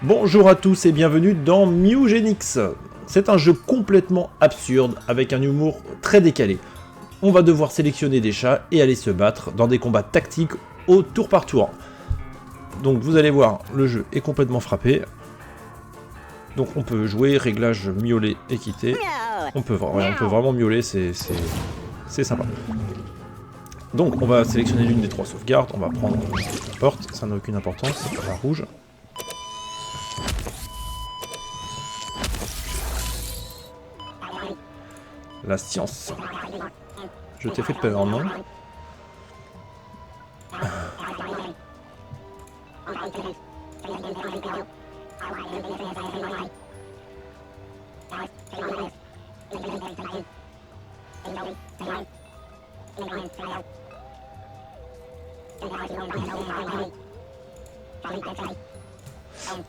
Bonjour à tous et bienvenue dans Mewgenix. C'est un jeu complètement absurde avec un humour très décalé. On va devoir sélectionner des chats et aller se battre dans des combats tactiques au tour par tour. Donc vous allez voir, le jeu est complètement frappé. Donc on peut jouer, réglage miauler et quitter. On peut vraiment miauler, c'est sympa. Donc on va sélectionner l'une des trois sauvegardes, on va prendre n'importe, ça n'a aucune importance, la rouge. La science. Je t'ai fait peur, non?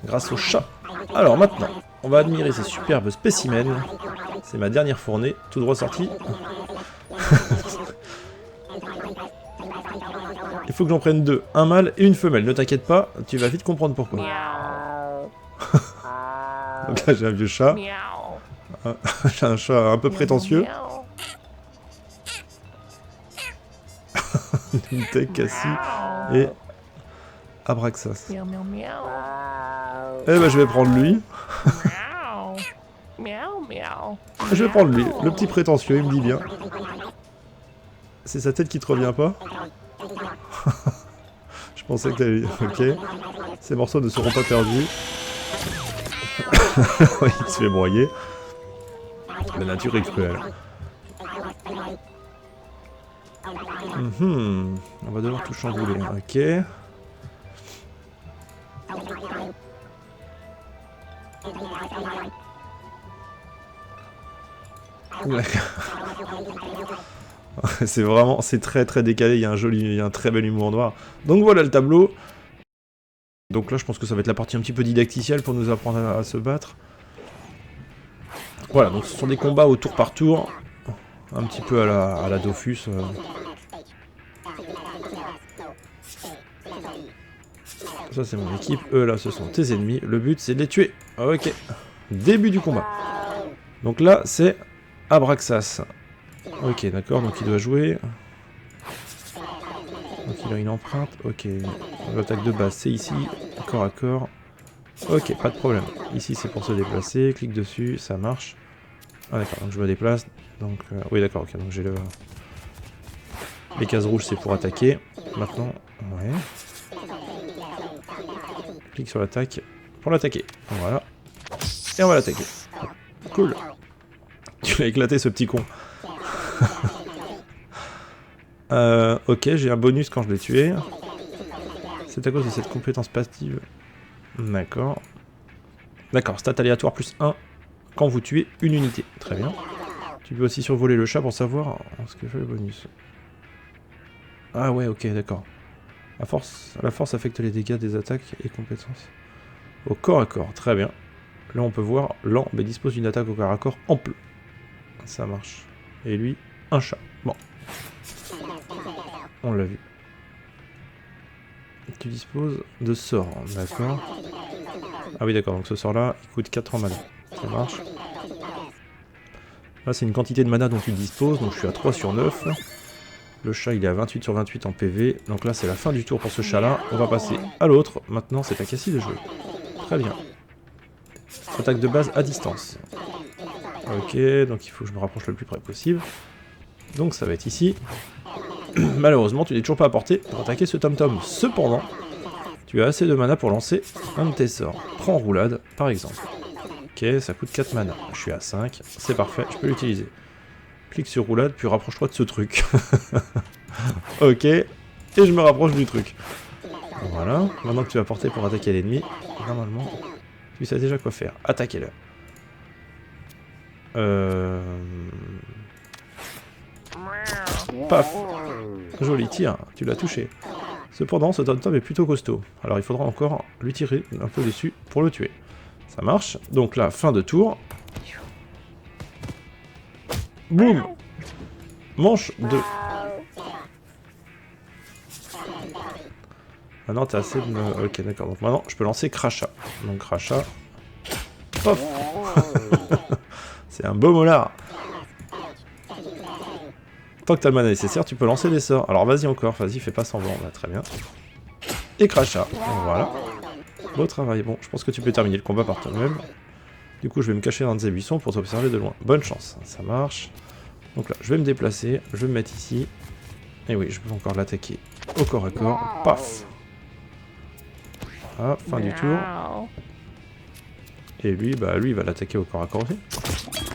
Grâce au chat. Alors maintenant, on va admirer ces superbes spécimens. C'est ma dernière fournée, tout droit sortie. Il faut que j'en prenne deux, un mâle et une femelle. Ne t'inquiète pas, tu vas vite comprendre pourquoi. Donc là j'ai un vieux chat. J'ai un chat un peu prétentieux. Une tech, Cassie et Abraxas. Eh ben je vais prendre lui. Je vais prendre lui, le petit prétentieux, il me dit bien. C'est sa tête qui te revient pas? Je pensais que t'avais... Ok. Ces morceaux ne seront pas perdus. Il se fait broyer. La nature est cruelle. On va devoir tout chambouler. Ok. C'est vraiment, c'est très décalé, il y a un très bel humour noir. Donc voilà le tableau. Donc là je pense que ça va être la partie un petit peu didacticielle pour nous apprendre à se battre. Voilà, donc ce sont des combats au tour par tour. Un petit peu à la Dofus. Ça c'est mon équipe, eux là ce sont tes ennemis. Le but c'est de les tuer. Ok. Début du combat. Donc là c'est Abraxas. Ok, d'accord, donc il doit jouer. Donc il a une empreinte. Ok, l'attaque de base c'est ici, corps à corps. Ok, pas de problème. Ici c'est pour se déplacer, clique dessus, ça marche. Ah d'accord, donc je me déplace. Donc oui d'accord, ok, donc j'ai le... Les cases rouges c'est pour attaquer. Maintenant, ouais. Clique sur l'attaque pour l'attaquer. Voilà. Et on va l'attaquer. Cool. Tu l'as éclaté ce petit con. Ok, j'ai un bonus quand je l'ai tué. C'est à cause de cette compétence passive. D'accord. D'accord, stat aléatoire plus 1 quand vous tuez une unité. Très bien. Tu peux aussi survoler le chat pour savoir ce que fait le bonus. Ah ouais, ok, d'accord. La force affecte les dégâts des attaques et compétences. Au corps à corps, très bien. Là on peut voir, lent, mais dispose d'une attaque au corps à corps ample. Ça marche. Et lui, un chat. Bon. On l'a vu. Tu disposes de sorts, d'accord. Ah oui d'accord, donc ce sort là, il coûte 4 en mana. Ça marche. Là c'est une quantité de mana dont tu disposes, donc je suis à 3 sur 9. Le chat il est à 28 sur 28 en PV, donc là c'est la fin du tour pour ce chat là. On va passer à l'autre, maintenant c'est à Cassie de jouer. Très bien. Attaque de base à distance. Ok, donc il faut que je me rapproche le plus près possible. Donc ça va être ici. Malheureusement, tu n'es toujours pas à portée pour attaquer ce tom-tom. Cependant, tu as assez de mana pour lancer un de tes sorts. Prends roulade, par exemple. Ok, ça coûte 4 mana. Je suis à 5, c'est parfait, je peux l'utiliser. Clique sur roulade, puis rapproche-toi de ce truc. Ok, et je me rapproche du truc. Voilà, maintenant que tu vas porter pour attaquer l'ennemi, normalement, tu sais déjà quoi faire. Attaquez-le. Paf. Joli tir, tu l'as touché. Cependant, ce tom-tom est plutôt costaud. Alors il faudra encore lui tirer un peu dessus pour le tuer. Ça marche. Donc là, fin de tour. Boum. Manche 2. Maintenant, t'as assez de me... Ok, d'accord. Donc maintenant, je peux lancer crachat. Donc crachat. Hop. C'est un beau molar. Tant que t'as le mana nécessaire, tu peux lancer des sorts. Alors vas-y encore, vas-y, fais pas semblant. Là, très bien. Et crachat. Voilà. Beau travail. Bon, je pense que tu peux terminer le combat par toi-même. Du coup, je vais me cacher dans ces buissons pour t'observer de loin. Bonne chance, ça marche. Donc là, je vais me déplacer, je vais me mettre ici. Et oui, je peux encore l'attaquer au corps à corps. Paf. Ah, fin du tour. Et lui, bah lui, il va l'attaquer au corps à corps aussi.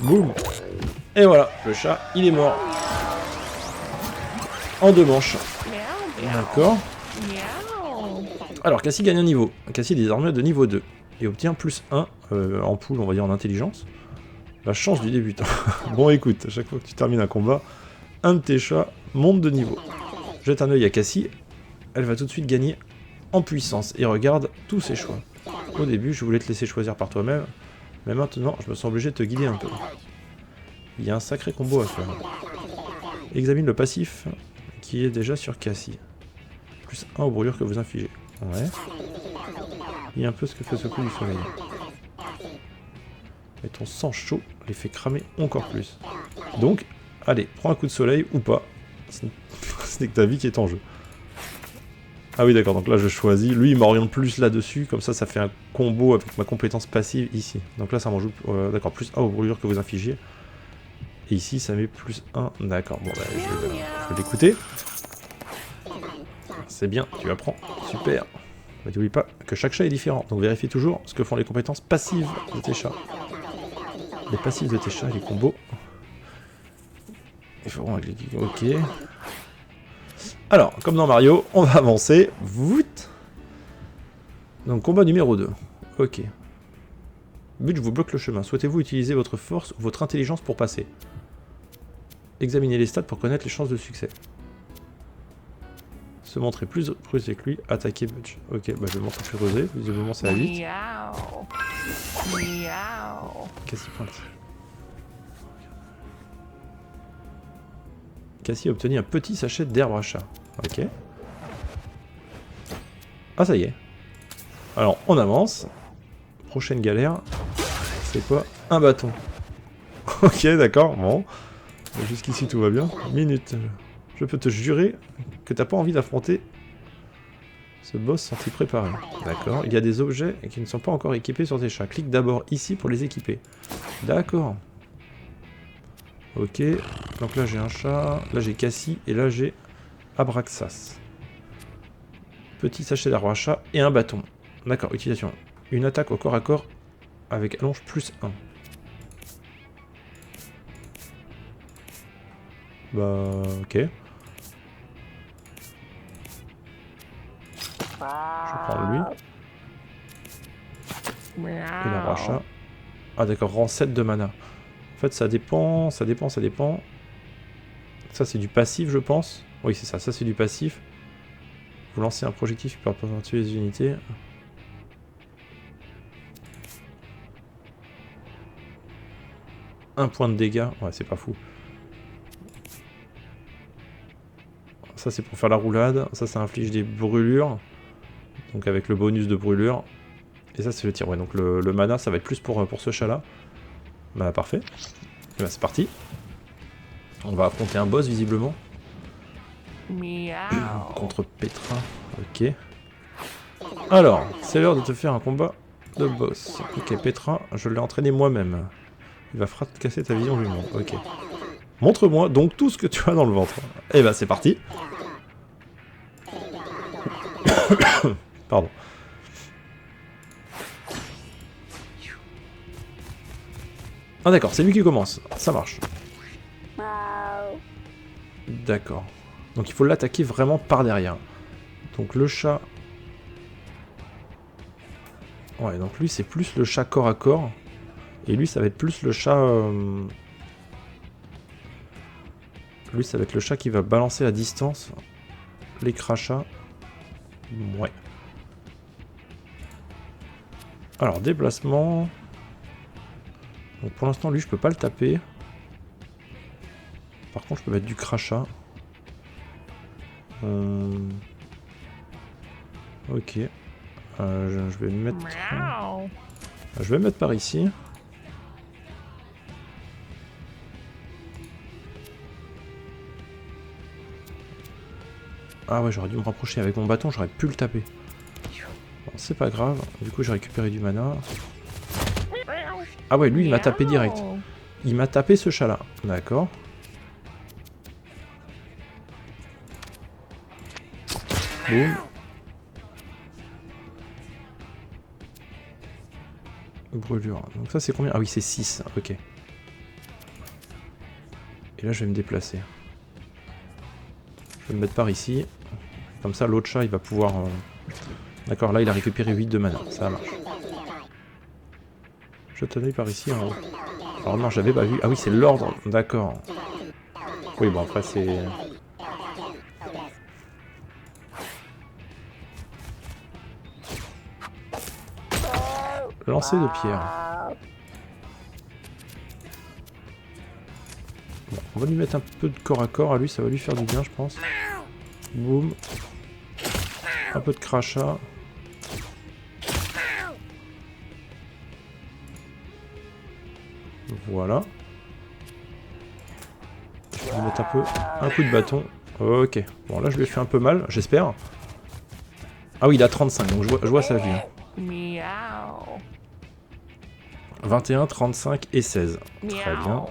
Boum. Et voilà, le chat, il est mort. En 2 manches. D'accord. Alors, Cassie gagne un niveau. Cassie est désormais de niveau 2. Et obtient plus 1 en pool, on va dire en intelligence. La chance du débutant. Bon, écoute, à chaque fois que tu termines un combat, un de tes chats monte de niveau. Jette un œil à Cassie. Elle va tout de suite gagner en puissance. Et regarde tous ses choix. Au début, je voulais te laisser choisir par toi-même. Mais maintenant, je me sens obligé de te guider un peu. Il y a un sacré combo à faire. Examine le passif qui est déjà sur Cassie. Plus 1 aux brûlures que vous infligez. Ouais. Il y a un peu ce que fait ce coup du soleil. Et ton sang chaud les fait cramer encore plus. Donc, allez, prends un coup de soleil ou pas. Ce n'est que ta vie qui est en jeu. Ah oui, d'accord, donc là je choisis. Lui, il m'oriente plus là-dessus. Comme ça fait un combo avec ma compétence passive ici. Donc là, ça m'en joue. D'accord, plus 1 aux brûlures que vous infligez. Et ici, ça met plus 1. D'accord, bon, bah, je vais l'écouter. C'est bien, tu apprends. Super. Mais n'oublie pas que chaque chat est différent. Donc vérifie toujours ce que font les compétences passives de tes chats. Les passifs de tes chats et les combos. Il faut régler. Ok. Alors, comme dans Mario, on va avancer. Vout. Donc combat numéro 2. Ok. But, je vous bloque le chemin. Souhaitez-vous utiliser votre force ou votre intelligence pour passer? Examinez les stats pour connaître les chances de succès. Se montrer plus rusé que lui, attaquer Budge. Ok, bah je vais montrer plus rusé, visiblement c'est à 8. Cassie pointe. Cassie a obtenu un petit sachet d'herbe à chat. Ok. Ah ça y est. Alors on avance. Prochaine galère. C'est quoi? Un bâton. Ok d'accord, bon. Jusqu'ici tout va bien. Minute. Je peux te jurer que t'as pas envie d'affronter ce boss sans t'y préparer. D'accord. Il y a des objets qui ne sont pas encore équipés sur tes chats. Clique d'abord ici pour les équiper. D'accord. Ok. Donc là j'ai un chat. Là j'ai Cassie. Et là j'ai Abraxas. Petit sachet d'arbre à chat et un bâton. D'accord. Utilisation. Une attaque au corps à corps avec allonge plus 1. Bah ok. Je prends lui. Et l'arbre à chat. Ah d'accord, rang 7 de mana. En fait ça dépend, ça dépend. Ça c'est du passif je pense. Oui c'est ça, ça c'est du passif. Vous lancez un projectile qui peut tuer les unités. Un point de dégâts, ouais c'est pas fou. Ça c'est pour faire la roulade, ça inflige des brûlures. Donc avec le bonus de brûlure. Et ça c'est le tir, ouais donc le mana ça va être plus pour ce chat là. Bah parfait. Et bah c'est parti. On va affronter un boss visiblement. Contre Petra. Ok. Alors, c'est l'heure de te faire un combat de boss. Ok, Petra, je l'ai entraîné moi-même. Il va casser ta vision du monde. Ok. Montre-moi donc tout ce que tu as dans le ventre. Et bah c'est parti. Pardon. Ah d'accord, c'est lui qui commence. Ça marche. D'accord. Donc il faut l'attaquer vraiment par derrière. Donc le chat... Ouais, donc lui c'est plus le chat corps à corps. Et lui ça va être plus le chat... Lui ça va être le chat qui va balancer à distance les crachats. Ouais. Alors déplacement... Donc pour l'instant lui je peux pas le taper. Par contre je peux mettre du crachat. Ok. Je vais me mettre... Je vais me mettre par ici. Ah ouais, j'aurais dû me rapprocher avec mon bâton, j'aurais pu le taper. Bon, c'est pas grave. Du coup, j'ai récupéré du mana. Ah ouais, lui, il m'a tapé direct. Il m'a tapé ce chat-là. D'accord. Boum. Brûlure. Donc ça, c'est combien? Ah oui, c'est 6. Ok. Et là, je vais me déplacer. Je vais me mettre par ici. Comme ça, l'autre chat, il va pouvoir... D'accord, là, il a récupéré 8 de mana. Ça marche. Je tenais par ici en haut. Alors non, j'avais pas vu. Ah oui, c'est l'ordre. D'accord. Oui, bon, après, c'est... Lancer de pierre. Bon, on va lui mettre un peu de corps à corps. À lui, ça va lui faire du bien, je pense. Boum. Un peu de crachat. Voilà. Je vais lui mettre un coup de bâton. Ok. Bon, là, je lui ai fait un peu mal, j'espère. Ah oui, il a 35, donc je vois sa vie. Hein. 21, 35 et 16. Très bien.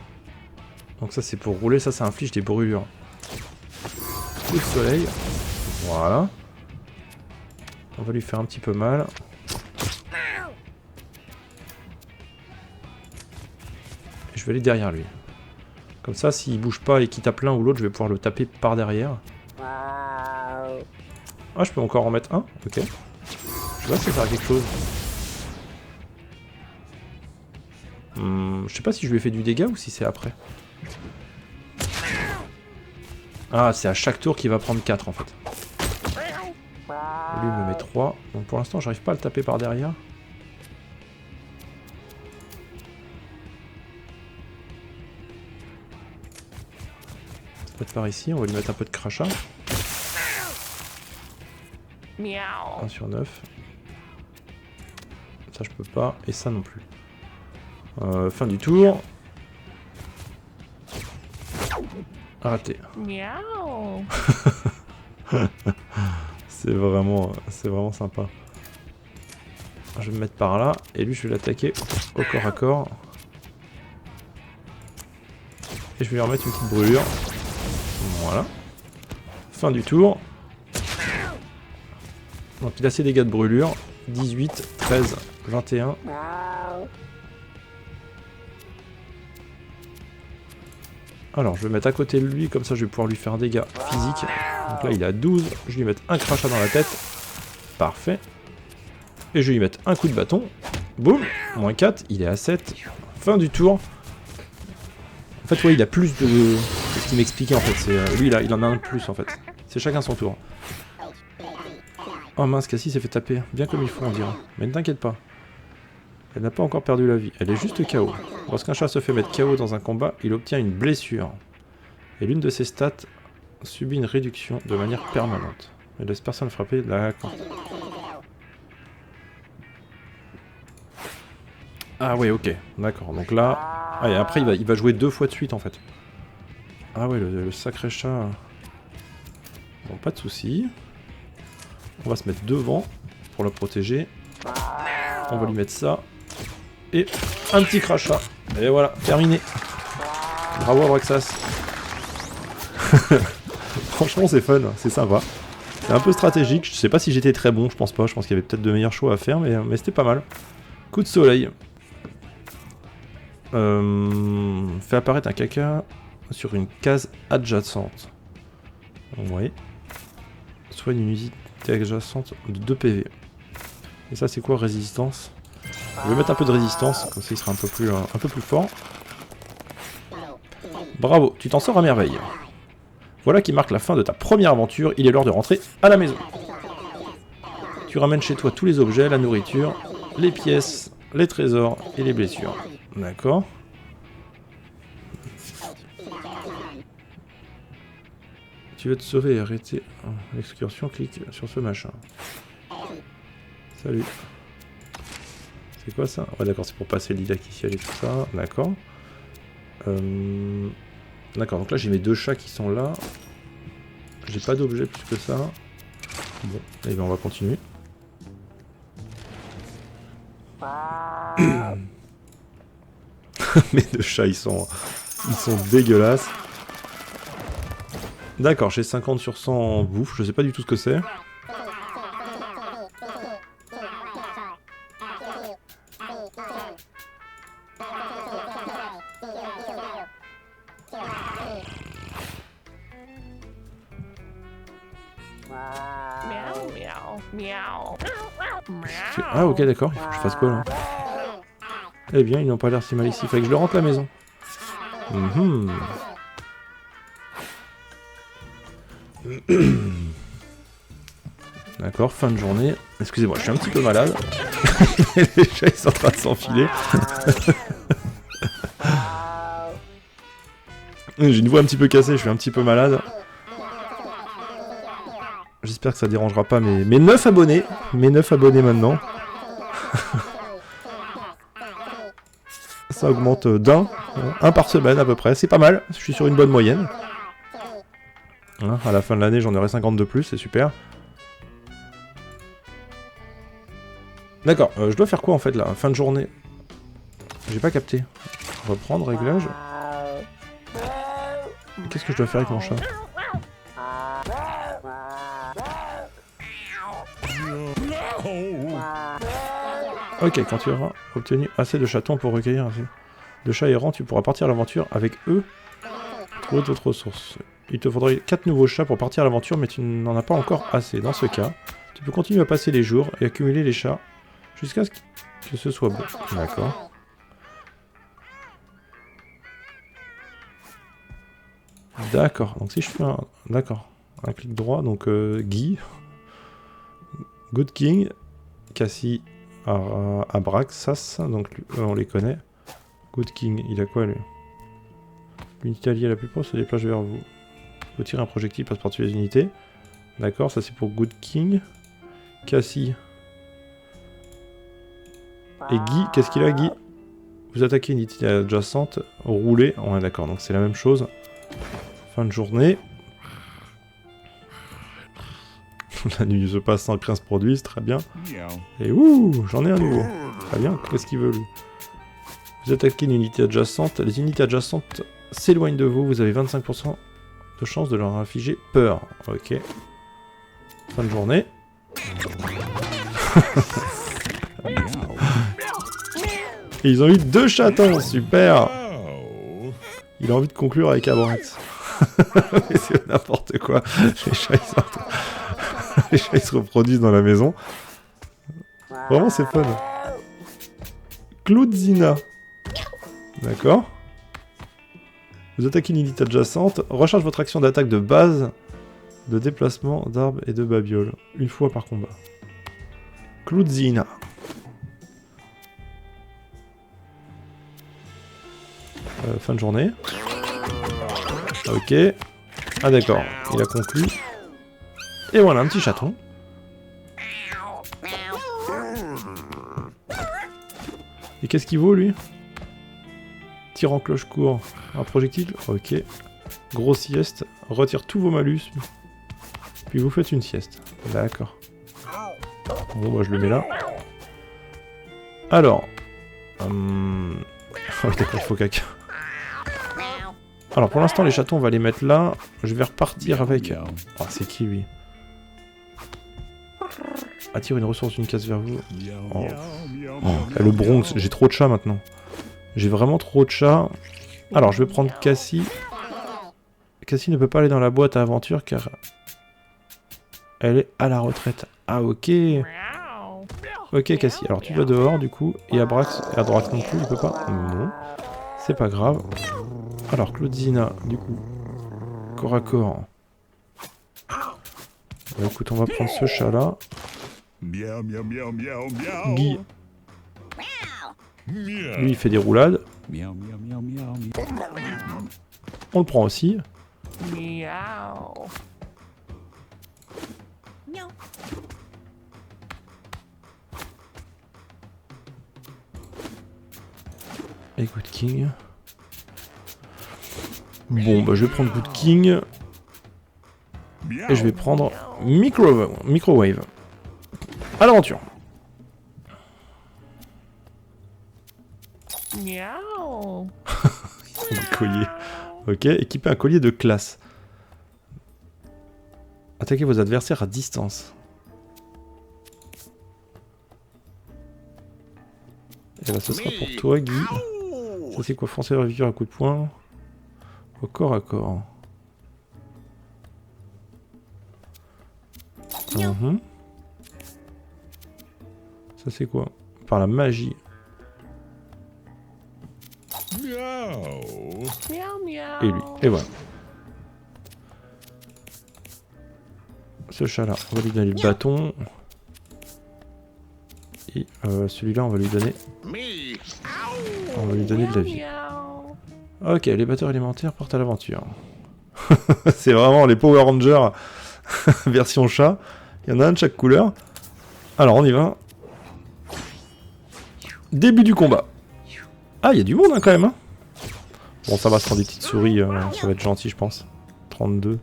Donc ça, c'est pour rouler. Ça inflige des brûlures. Coup de soleil. Voilà. On va lui faire un petit peu mal. Et je vais aller derrière lui. Comme ça, s'il bouge pas et qu'il tape l'un ou l'autre, je vais pouvoir le taper par derrière. Ah, je peux encore en mettre un? Ok. Je vois si ça faire quelque chose. Je sais pas si je lui ai fait du dégât ou si c'est après. Ah, c'est à chaque tour qu'il va prendre 4 en fait. Lui me met 3. Donc pour l'instant, j'arrive pas à le taper par derrière. Ça peut être par ici, on va lui mettre un peu de crachat. 1 sur 9. Ça je peux pas, et ça non plus. Fin du tour. Raté. C'est vraiment sympa. Je vais me mettre par là, et lui je vais l'attaquer au corps à corps. Et je vais lui remettre une petite brûlure. Voilà. Fin du tour. Donc il a ses dégâts de brûlure. 18, 13, 21. Alors je vais mettre à côté de lui, comme ça je vais pouvoir lui faire un dégât physique. Donc là il est à 12, je vais lui mettre un crachat dans la tête. Parfait. Et je vais lui mettre un coup de bâton. Boum, moins 4, il est à 7. Fin du tour. En fait ouais, il a plus de... C'est ce qu'il m'expliquait en fait, lui il en a un de plus en fait. C'est chacun son tour. Oh mince, Cassie s'est fait taper, bien comme il faut on dirait. Mais ne t'inquiète pas. Elle n'a pas encore perdu la vie, elle est juste KO. Lorsqu'un chat se fait mettre KO dans un combat, il obtient une blessure. Et l'une de ses stats subit une réduction de manière permanente. Elle laisse personne frapper, d'accord. Ah ouais, ok, d'accord. Donc là... Ah, et après il va jouer 2 fois de suite en fait. Ah ouais, le sacré chat... Bon, pas de soucis. On va se mettre devant pour le protéger. On va lui mettre ça. Et un petit crachat. Et voilà, terminé. Bravo Abraxas. Franchement c'est fun, c'est sympa. C'est un peu stratégique, je sais pas si j'étais très bon, je pense pas. Je pense qu'il y avait peut-être de meilleurs choix à faire, mais c'était pas mal. Coup de soleil. Fait apparaître un caca sur une case adjacente. Oui. Soigne une unité adjacente de 2 PV. Et ça c'est quoi résistance? Je vais mettre un peu de résistance, comme ça il sera un peu plus fort. Bravo, tu t'en sors à merveille. Voilà qui marque la fin de ta première aventure, il est l'heure de rentrer à la maison. Tu ramènes chez toi tous les objets, la nourriture, les pièces, les trésors et les blessures. D'accord. Tu veux te sauver et arrêter l'excursion, clique sur ce machin. Salut. C'est quoi ça? Ouais d'accord, c'est pour passer l'île qui et tout ça. D'accord. D'accord, donc là j'ai mes 2 chats qui sont là. J'ai pas d'objet plus que ça. Bon, et bien on va continuer. Mes 2 chats ils sont dégueulasses. D'accord, j'ai 50 sur 100 en bouffe, je sais pas du tout ce que c'est. Ah ok d'accord, il faut que je fasse quoi là? Eh bien ils n'ont pas l'air si mal ici, il fallait que je leur rentre la maison. D'accord, fin de journée. Excusez-moi, je suis un petit peu malade. Les chats ils sont en train de s'enfiler. J'ai une voix un petit peu cassée, je suis un petit peu malade. J'espère que ça dérangera pas mes 9 abonnés. Mes 9 abonnés maintenant. Ça augmente un par semaine à peu près. C'est pas mal, je suis sur une bonne moyenne. Hein, à la fin de l'année, j'en aurai 50 de plus, c'est super. D'accord, je dois faire quoi en fait là? Fin de journée. J'ai pas capté. Reprendre, réglage. Qu'est-ce que je dois faire avec mon chat? Ok, quand tu auras obtenu assez de chatons pour recueillir de chats errants, tu pourras partir à l'aventure avec eux. Trouver d'autres ressources. Il te faudrait 4 nouveaux chats pour partir à l'aventure, mais tu n'en as pas encore assez. Dans ce cas, tu peux continuer à passer les jours et accumuler les chats jusqu'à ce que ce soit bon. D'accord. D'accord, donc si je fais un... D'accord, un clic droit, donc Guy, Good King, Cassie, Abraxas, donc on les connaît. Good King, il a quoi lui? L'unité alliée la plus proche se déplace vers vous. Vous tirez un projectile, passe par-dessus les unités. D'accord, ça c'est pour Good King. Cassie. Et Guy, qu'est-ce qu'il a Guy? Vous attaquez une unité adjacente, roulez. Ouais d'accord, donc c'est la même chose. Fin de journée. La nuit se passe sans que rien se produise, très bien. Et ouh, j'en ai un nouveau. Très bien, qu'est-ce qu'il veut lui? Vous attaquez une unité adjacente, les unités adjacentes s'éloignent de vous, vous avez 25% de chance de leur infliger peur. Ok. Fin de journée. Et ils ont eu 2 chatons, super. Il a envie de conclure avec Abrax. Mais c'est n'importe quoi. Les chats, les chats ils se reproduisent dans la maison. Vraiment c'est fun. Claudzina. D'accord. Vous attaquez une unité adjacente. Recharge votre action d'attaque de base, de déplacement, d'arbres et de babioles. Une fois par combat. Claudzina. Fin de journée. Ok. Ah d'accord, il a conclu. Et voilà, un petit chaton. Et qu'est-ce qu'il vaut lui? Tir en cloche court. Un projectile? Ok. Gros sieste. Retire tous vos malus. Puis vous faites une sieste. D'accord. Bon bah je le mets là. Alors. Oh d'accord, il faut caca. Alors pour l'instant les chatons on va les mettre là. Je vais repartir avec... Ah c'est qui lui? Attire une ressource d'une case vers vous. Oh. Oh, le Bronx, j'ai trop de chats maintenant. J'ai vraiment trop de chats. Alors je vais prendre Cassie. Cassie ne peut pas aller dans la boîte à aventure car elle est à la retraite. Ah ok. Ok Cassie, alors tu vas dehors du coup. Et Abrax non plus, il peut pas. Non. C'est pas grave. Alors Claudzina, du coup. Corps à corps. Bah, écoute, on va prendre ce chat là. Guy. Lui il fait des roulades. On le prend aussi. Et Good King. Bon, bah je vais prendre Good King. Et je vais prendre Microwave. À l'aventure. Un collier. Ok, équipez un collier de classe. Attaquez vos adversaires à distance. Et là, ce sera pour toi, Guy. Ça, c'est quoi? Foncer la victoire à coup de poing. Au corps à corps. Ça, c'est quoi? Par la magie. Et lui. Et voilà. Ce chat-là, on va lui donner le bâton. Et celui-là, on va lui donner... On va lui donner de la vie. Ok, les batteurs élémentaires partent à l'aventure. C'est vraiment les Power Rangers version chat. Il y en a un de chaque couleur. Alors, on y va. Début du combat. Ah, il y a du monde hein, quand même. Hein. Bon, ça va se prendre des petites souris. Ça va être gentil, je pense. 32.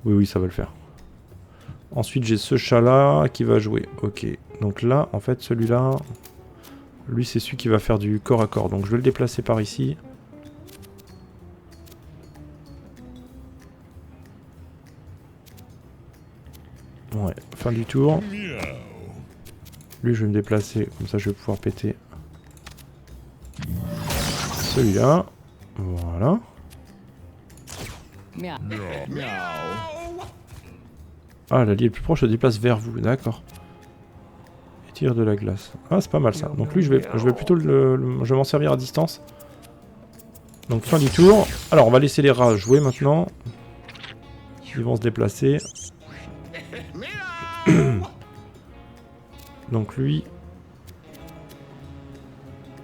Oui, oui, ça va le faire. Ensuite, j'ai ce chat-là qui va jouer. Ok. Donc là, en fait, celui-là... Lui, c'est celui qui va faire du corps à corps. Donc je vais le déplacer par ici. Ouais, fin du tour. Lui, je vais me déplacer. Comme ça, je vais pouvoir péter celui-là. Voilà. Ah, l'allié le plus proche se déplace vers vous. D'accord. Et tire de la glace. Ah, c'est pas mal ça. Donc lui, je vais plutôt je vais m'en servir à distance. Donc fin du tour. Alors, on va laisser les rats jouer maintenant. Ils vont se déplacer. Donc lui...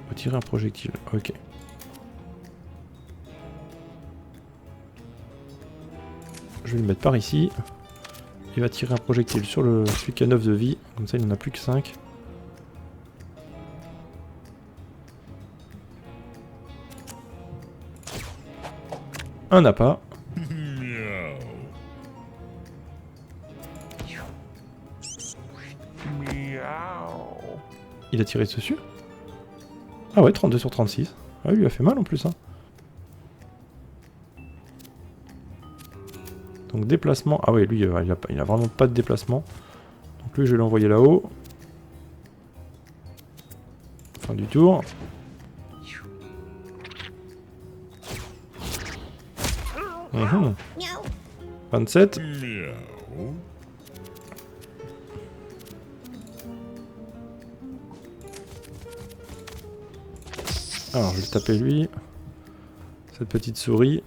On va tirer un projectile. Ok. Je vais le mettre par ici. Il va tirer un projectile sur celui qui a 9 de vie. Comme ça, il n'en a plus que 5. Un appât. Il a tiré dessus. Ah ouais, 32 sur 36. Ah, il lui a fait mal en plus. Hein. Donc déplacement. Ah ouais, lui, il a vraiment pas de déplacement. Donc lui, je vais l'envoyer là-haut. Fin du tour. Mmh. 27. Alors, je vais le taper lui. Cette petite souris.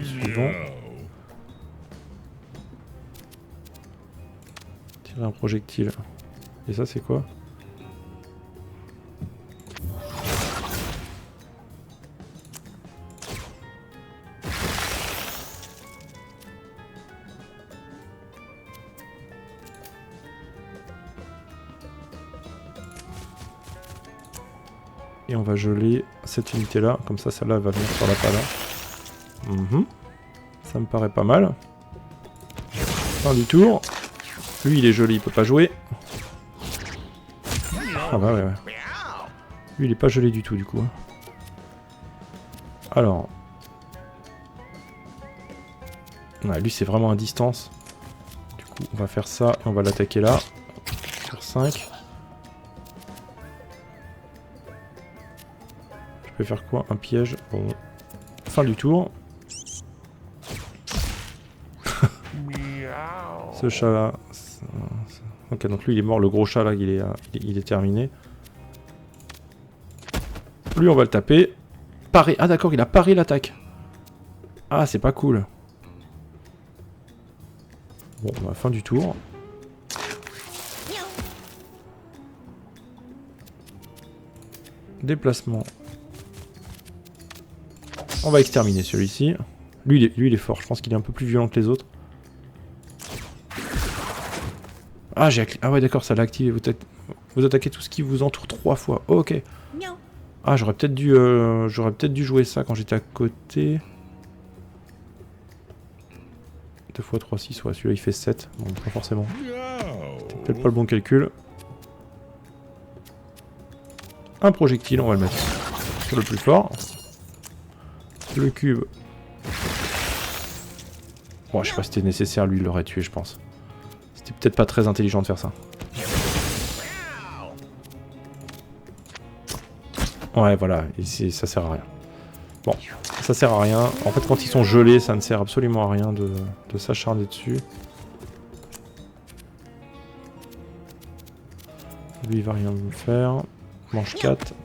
Suivant. Tirer un projectile. Et ça, c'est quoi? Et on va geler cette unité là, comme ça celle-là va venir sur la pala. Ça me paraît pas mal. Fin du tour. Lui il est joli, il peut pas jouer. Ah bah ouais. Lui il est pas gelé du tout du coup. Alors. Ouais, lui c'est vraiment à distance. Du coup on va faire ça et on va l'attaquer là. Sur 5. Je peux faire quoi? Un piège. Bon. Fin du tour. Ce chat là. Ok, donc lui il est mort. Le gros chat là, il est terminé. Lui on va le taper. Parer. Ah d'accord, il a paré l'attaque. Ah, c'est pas cool. Bon, bah, fin du tour. Déplacement. On va exterminer celui-ci. Lui, il est fort. Je pense qu'il est un peu plus violent que les autres. Ah, ah ouais, d'accord, ça l'a activé. Vous attaquez tout ce qui vous entoure 3 fois. Ok. Ah, j'aurais peut-être dû jouer ça quand j'étais à côté. 2 x 3, 6, ouais, celui-là il fait 7. Bon, pas forcément. Peut-être pas le bon calcul. Un projectile, on va le mettre sur le plus fort. Le cube. Bon, je sais pas si c'était nécessaire, lui il l'aurait tué, je pense. C'était peut-être pas très intelligent de faire ça. Ouais, voilà, et ça sert à rien. Bon, ça sert à rien. En fait, quand ils sont gelés, ça ne sert absolument à rien de s'acharner dessus. Lui, il va rien me faire. Manche 4.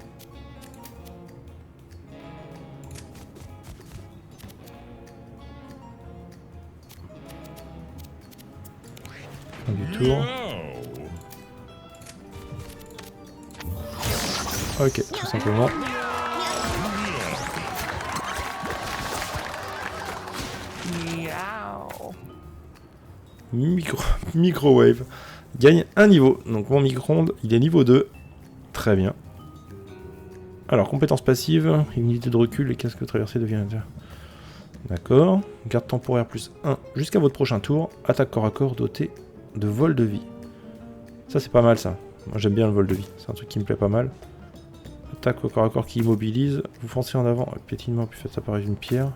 Fin du tour. Ok, tout simplement. Microwave. Gagne un niveau. Donc mon micro-ondes, il est niveau 2. Très bien. Alors, compétence passive, unité de recul, les casques traversés deviennent... D'accord. Garde temporaire plus 1 jusqu'à votre prochain tour. Attaque corps à corps doté de vol de vie. Ça, c'est pas mal, ça. Moi, j'aime bien le vol de vie. C'est un truc qui me plaît pas mal. Attaque au corps à corps qui immobilise. Vous foncez en avant. Piétinement, puis faites apparaître une pierre.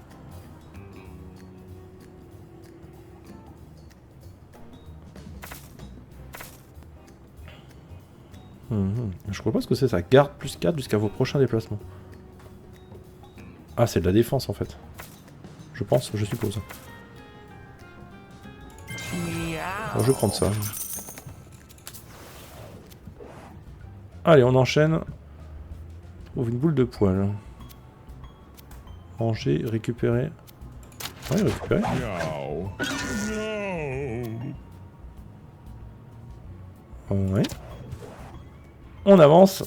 Je vois pas ce que c'est ça. Garde plus 4 jusqu'à vos prochains déplacements. Ah, c'est de la défense en fait. Je pense, je suppose. Bon, je vais prendre ça. Allez, on enchaîne. Trouve une boule de poil. Manger, récupérer. Ouais, récupérer. Ouais. On avance.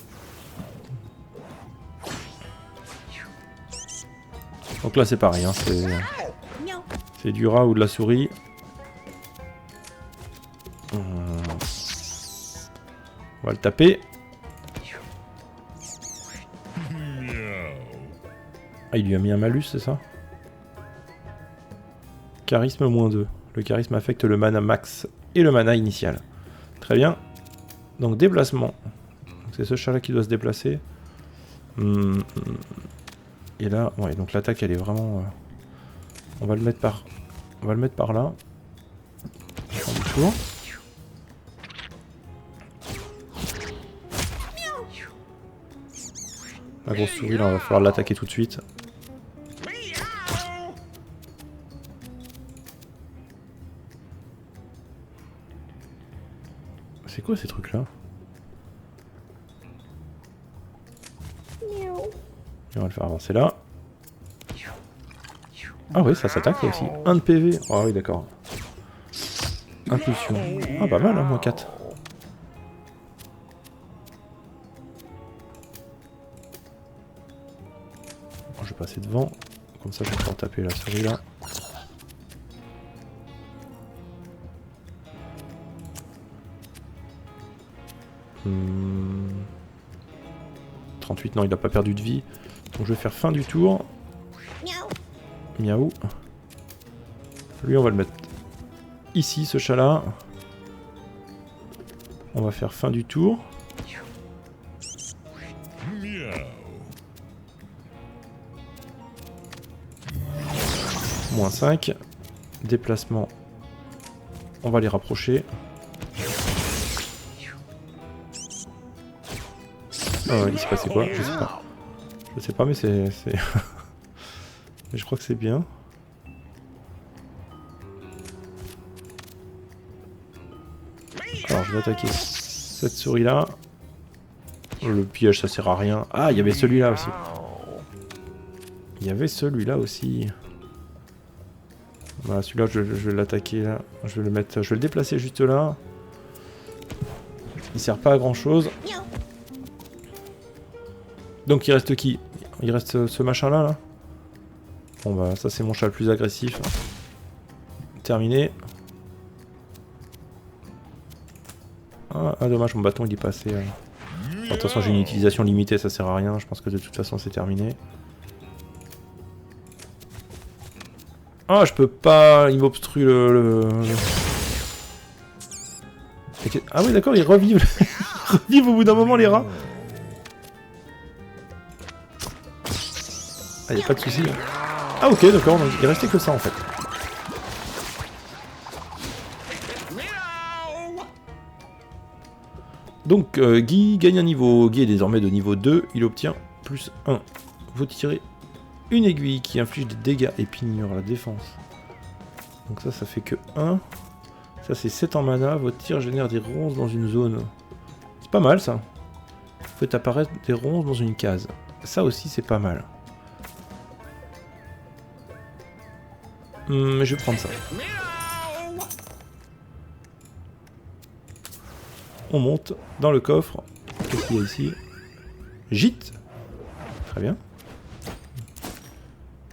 Donc là c'est pareil, hein, c'est du rat ou de la souris. On va le taper. Ah, il lui a mis un malus, c'est ça? Charisme -2. Le charisme affecte le mana max et le mana initial. Très bien. Donc déplacement. C'est ce chat là qui doit se déplacer. Et là, ouais, donc l'attaque elle est vraiment... On va le mettre par là. Fin du tour. La grosse souris là, on va falloir l'attaquer tout de suite. C'est quoi ces trucs là? Et on va le faire avancer là. Ah oui, ça s'attaque aussi. 1 de PV. Ah oui, d'accord. Impulsion. Ah, pas mal, hein, moins 4. Bon, je vais passer devant. Comme ça, je vais pouvoir taper la souris là. Hmm. 38, non, il n'a pas perdu de vie. Donc je vais faire fin du tour. Miaou. Lui, on va le mettre ici, ce chat-là. On va faire fin du tour. Moins 5. Déplacement. On va les rapprocher. Il s'est passé quoi? Je sais pas. Je sais pas, mais c'est... Mais je crois que c'est bien. Alors je vais attaquer cette souris là. Le piège ça sert à rien. Ah, il y avait celui-là aussi. Il y avait celui-là aussi. Voilà, celui-là je vais l'attaquer là. Je vais le déplacer juste là. Il sert pas à grand chose. Donc il reste qui? Il reste ce machin là. Bon bah ça c'est mon chat le plus agressif. Terminé. Ah, dommage, mon bâton il est passé. Bon, de toute façon, j'ai une utilisation limitée, ça sert à rien. Je pense que de toute façon, c'est terminé. Ah, je peux pas. Il m'obstrue Ah oui, d'accord, ils revivent. Ils revivent au bout d'un moment, les rats. Ah, y a pas de souci. Ah, ok, d'accord, donc il restait que ça en fait. Donc, Guy gagne un niveau. Guy est désormais de niveau 2. Il obtient plus 1. Vous tirez une aiguille qui inflige des dégâts et ignore la défense. Donc ça fait que 1. Ça c'est 7 en mana. Votre tir génère des ronces dans une zone. C'est pas mal ça. Vous faites apparaître des ronces dans une case. Ça aussi c'est pas mal. Je vais prendre ça. On monte dans le coffre. Qu'est-ce qu'il y a ici? Gîte. Très bien.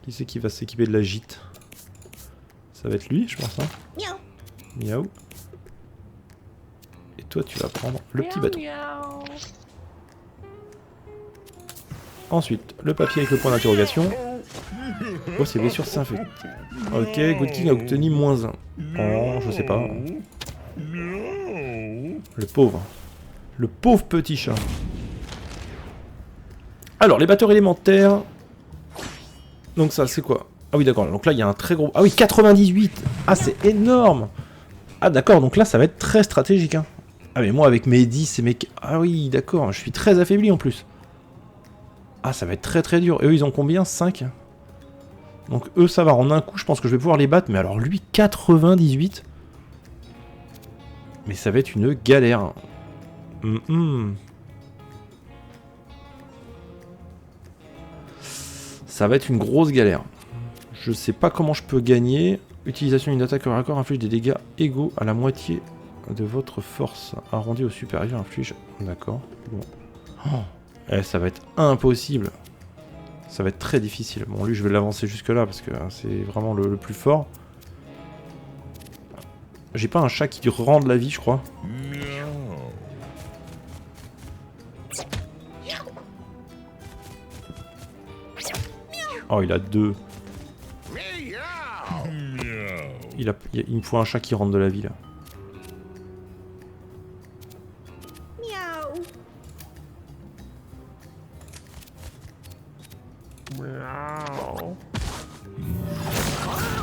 Qui c'est qui va s'équiper de la gîte? Ça va être lui, je pense. Hein. Miaou. Miaou. Et toi, tu vas prendre le petit bateau. Ensuite, le papier avec le point d'interrogation. Oh, c'est blessure s'infecte. Ok, Good King a obtenu -1. Oh, je sais pas. Le pauvre. Le pauvre petit chat. Alors, les batteurs élémentaires. Donc ça, c'est quoi? Ah oui, d'accord. Donc là, il y a un très gros... Ah oui, 98. Ah, c'est énorme. Ah d'accord, donc là, ça va être très stratégique. Hein. Ah mais moi, avec mes 10 et mes... Ah oui, d'accord. Je suis très affaibli en plus. Ah, ça va être très très dur. Et eux, ils ont combien? 5. Donc eux, ça va. En un coup, je pense que je vais pouvoir les battre. Mais alors lui, 98. Mais ça va être une galère. Ça va être une grosse galère. Je sais pas comment je peux gagner. Utilisation d'une attaque corps à corps inflige des dégâts égaux à la moitié de votre force. Arrondi au supérieur inflige... D'accord. Bon. Oh. Ça va être impossible. Ça va être très difficile. Bon, lui, je vais l'avancer jusque là parce que c'est vraiment le plus fort. J'ai pas un chat qui rend de la vie, je crois. Oh, il a 2. Il me faut un chat qui rentre de la vie, là.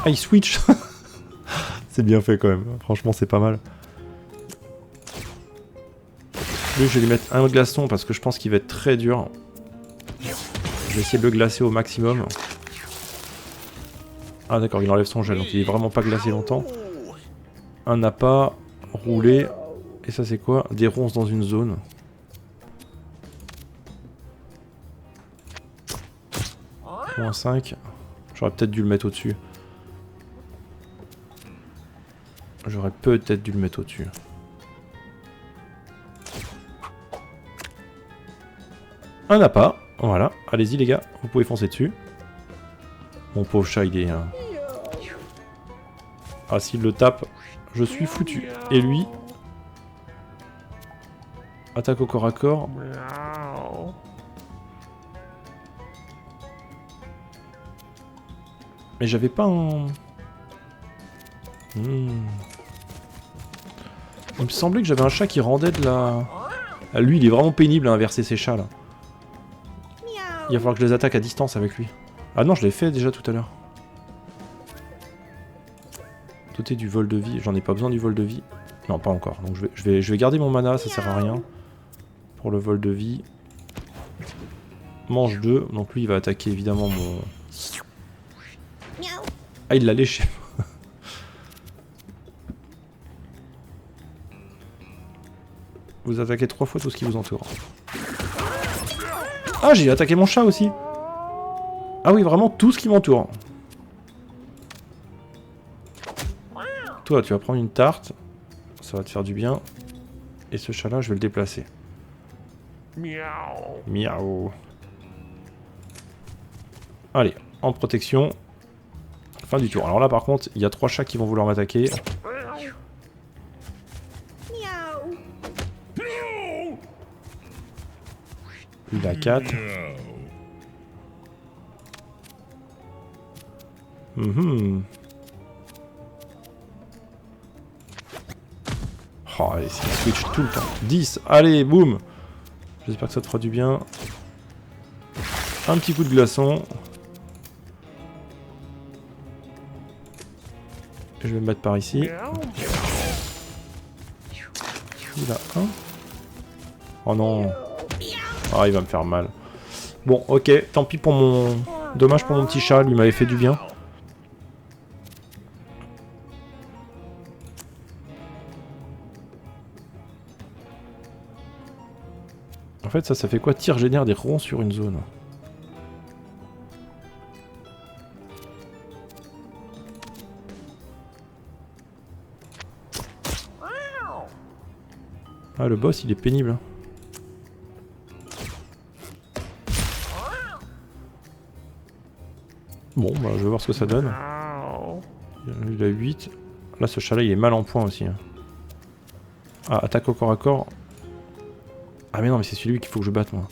Ah, il switch. C'est bien fait, quand même. Franchement, c'est pas mal. Lui, je vais lui mettre un glaçon parce que je pense qu'il va être très dur. Je vais essayer de le glacer au maximum. Ah d'accord, il enlève son gel, donc il est vraiment pas glacé longtemps. Un appât, roulé. Et ça c'est quoi? Des ronces dans une zone. -5. J'aurais peut-être dû le mettre au-dessus. J'aurais peut-être dû le mettre au-dessus. Un appât, voilà. Allez-y les gars, vous pouvez foncer dessus. Mon pauvre chat, il est... Ah, s'il le tape, je suis foutu. Et lui... Attaque au corps à corps. Mais j'avais pas un... Il me semblait que j'avais un chat qui rendait de la... Ah, lui, il est vraiment pénible à inverser ses chats, là. Il va falloir que je les attaque à distance avec lui. Ah non, je l'ai fait déjà tout à l'heure. Doter du vol de vie. J'en ai pas besoin du vol de vie. Non, pas encore. Donc je vais garder mon mana, ça sert à rien. Pour le vol de vie. Mange 2. Donc lui, il va attaquer évidemment mon... Ah, il l'a léché. Vous attaquez 3 fois tout ce qui vous entoure. Ah, j'ai attaqué mon chat aussi. Ah oui, vraiment tout ce qui m'entoure. Toi, tu vas prendre une tarte. Ça va te faire du bien. Et ce chat-là, je vais le déplacer. Miaou. Miaou. Allez, en protection. Fin du tour. Alors là, par contre, il y a 3 chats qui vont vouloir m'attaquer. Il a 4. Oh, allez, c'est switch tout le temps. 10, allez, boum. J'espère que ça te fera du bien. Un petit coup de glaçon. Je vais me mettre par ici. Il a un. Oh non. Ah, il va me faire mal. Bon, ok, tant pis pour mon... Dommage pour mon petit chat, lui m'avait fait du bien. En fait, ça fait quoi? Tir génère des ronds sur une zone. Ah, le boss, il est pénible. Bon, bah, je vais voir ce que ça donne. Il a 8. Là, ce chat-là, il est mal en point aussi. Ah, attaque au corps à corps. Ah, mais non, mais c'est celui qu'il faut que je batte, moi.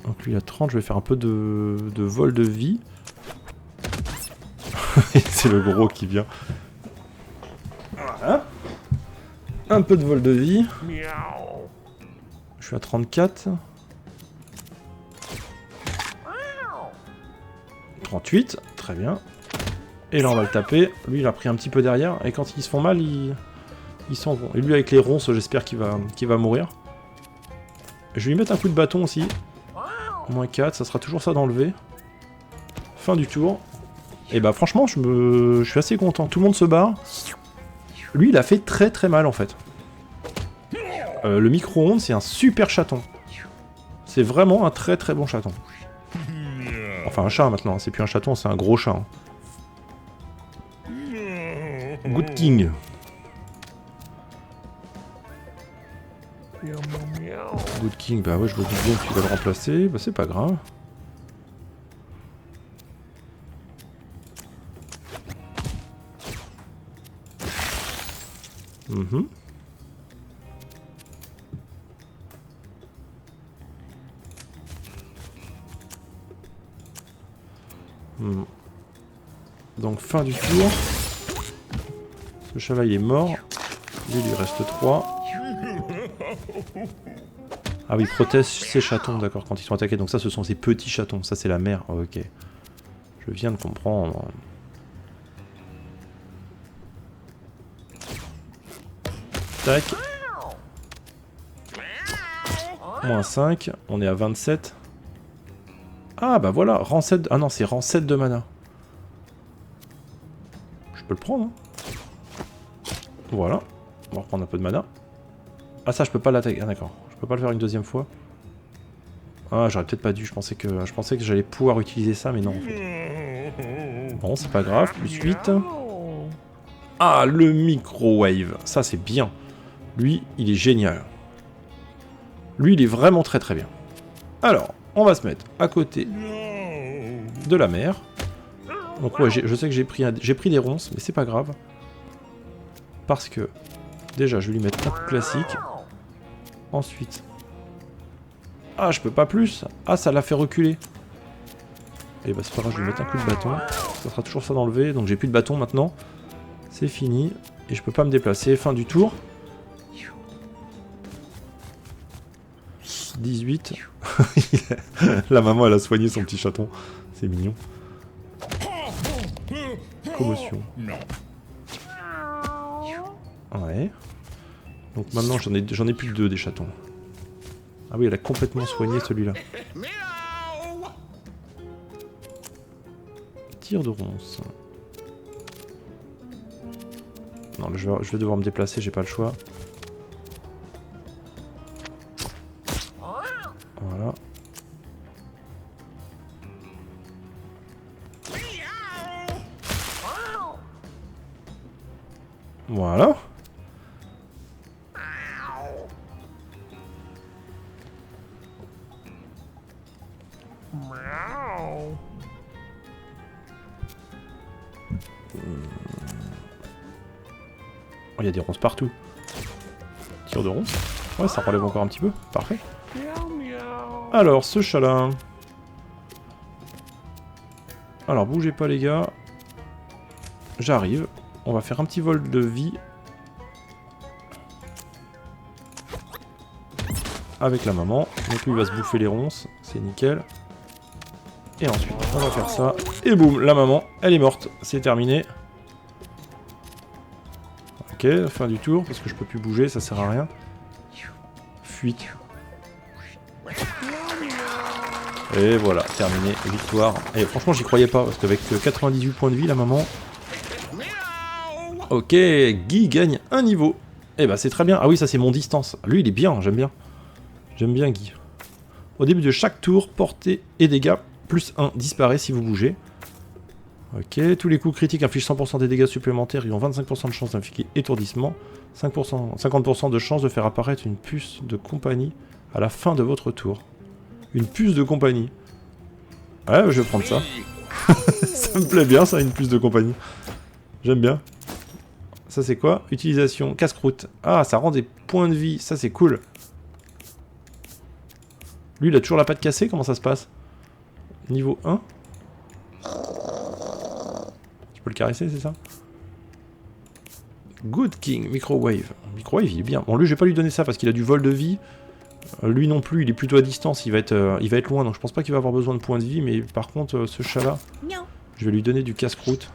Donc lui, il a 30. Je vais faire un peu de vol de vie. C'est le gros qui vient. Voilà. Un peu de vol de vie. Je suis à 34. 38, très bien. Et là on va le taper. Lui il a pris un petit peu derrière. Et quand ils se font mal, ils s'en vont. Et lui avec les ronces, j'espère qu'il va mourir. Je vais lui mettre un coup de bâton aussi. Moins 4, ça sera toujours ça d'enlever. Fin du tour. Et bah franchement, je suis assez content. Tout le monde se barre. Lui il a fait très très mal en fait. Le micro-ondes c'est un super chaton. C'est vraiment un très très bon chaton. Enfin un chat maintenant, c'est plus un chaton, c'est un gros chat. Hein. Good King. Good King, bah ouais je me dis bien que tu vas le remplacer, bah c'est pas grave. Donc fin du tour. Ce chat là il est mort. Il lui reste 3. Ah oui, protège ses chatons, d'accord, quand ils sont attaqués. Donc ça ce sont ces petits chatons. Ça c'est la mère. Oh, ok. Je viens de comprendre. Tac. Moins 5. On est à 27. Ah bah voilà, rang 7. Ah non, c'est rang 7 de mana. Je peux le prendre, hein. Voilà. On va reprendre un peu de mana. Ah ça, je peux pas l'attaquer. Ah d'accord. Je peux pas le faire une deuxième fois. Ah, j'aurais peut-être pas dû. Je pensais que j'allais pouvoir utiliser ça, mais non en fait. Bon, c'est pas grave. Plus 8. Ah, le microwave. Ça, c'est bien. Lui, il est génial. Lui, il est vraiment très très bien. Alors, on va se mettre à côté de la mer. Donc ouais, je sais que j'ai pris des ronces, mais c'est pas grave. Parce que, déjà, je vais lui mettre un coup classique. Ensuite... Ah, je peux pas plus. Ah, ça l'a fait reculer. Et bah c'est pas grave, je vais lui mettre un coup de bâton. Ça sera toujours ça d'enlever, donc j'ai plus de bâton maintenant. C'est fini. Et je peux pas me déplacer. Fin du tour. 18. La maman, elle a soigné son petit chaton. C'est mignon. Commotion. Ouais. Donc maintenant, j'en ai plus que 2 des chatons. Ah oui, elle a complètement soigné celui-là. Tir de ronce. Non, je vais devoir me déplacer, j'ai pas le choix. Voilà. Voilà. Il y a des ronces partout. Tir de ronces. Ouais, ça relève encore un petit peu. Parfait. Alors, ce chat-là. Alors, bougez pas, les gars. J'arrive. On va faire un petit vol de vie. Avec la maman. Donc, lui, il va se bouffer les ronces. C'est nickel. Et ensuite, on va faire ça. Et boum, la maman, elle est morte. C'est terminé. Ok, fin du tour, parce que je peux plus bouger, ça sert à rien. Fuite. Et voilà, terminé, victoire. Et franchement, j'y croyais pas, parce qu'avec 98 points de vie, la maman... Ok, Guy gagne un niveau. Et bah c'est très bien. Ah oui, ça c'est mon distance. Lui, il est bien, j'aime bien. J'aime bien Guy. Au début de chaque tour, portée et dégâts, plus 1 disparaît si vous bougez. Ok, tous les coups critiques infligent 100% des dégâts supplémentaires et ont 25% de chance d'infliger étourdissement. 50% de chance de faire apparaître une puce de compagnie à la fin de votre tour. Une puce de compagnie. Ouais, je vais prendre ça. Ça me plaît bien ça, une puce de compagnie. J'aime bien. Ça c'est quoi? Utilisation, casse-croûte. Ah, ça rend des points de vie, ça c'est cool. Lui, il a toujours la patte cassée, comment ça se passe? Niveau 1. Tu peux le caresser, c'est ça? Good King, Microwave. Microwave, il est bien. Bon, lui, je vais pas lui donner ça parce qu'il a du vol de vie. Lui non plus, il est plutôt à distance, il va être loin, donc je pense pas qu'il va avoir besoin de points de vie, mais par contre, ce chat-là, je vais lui donner du casse-croûte.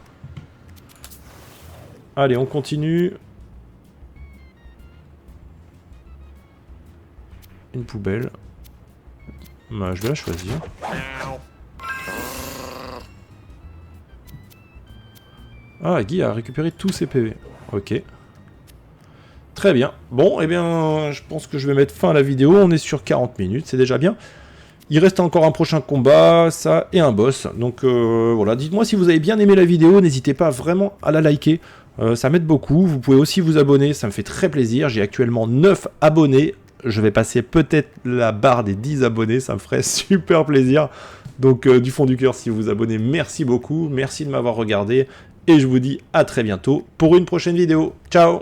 Allez, on continue. Une poubelle. Bah, je vais la choisir. Ah, Guy a récupéré tous ses PV. Ok. Très bien. Bon, eh bien, je pense que je vais mettre fin à la vidéo. On est sur 40 minutes, c'est déjà bien. Il reste encore un prochain combat, ça, et un boss. Donc voilà, dites-moi si vous avez bien aimé la vidéo. N'hésitez pas vraiment à la liker. Ça m'aide beaucoup. Vous pouvez aussi vous abonner, ça me fait très plaisir. J'ai actuellement 9 abonnés. Je vais passer peut-être la barre des 10 abonnés. Ça me ferait super plaisir. Donc du fond du cœur, si vous vous abonnez, merci beaucoup. Merci de m'avoir regardé. Et je vous dis à très bientôt pour une prochaine vidéo. Ciao!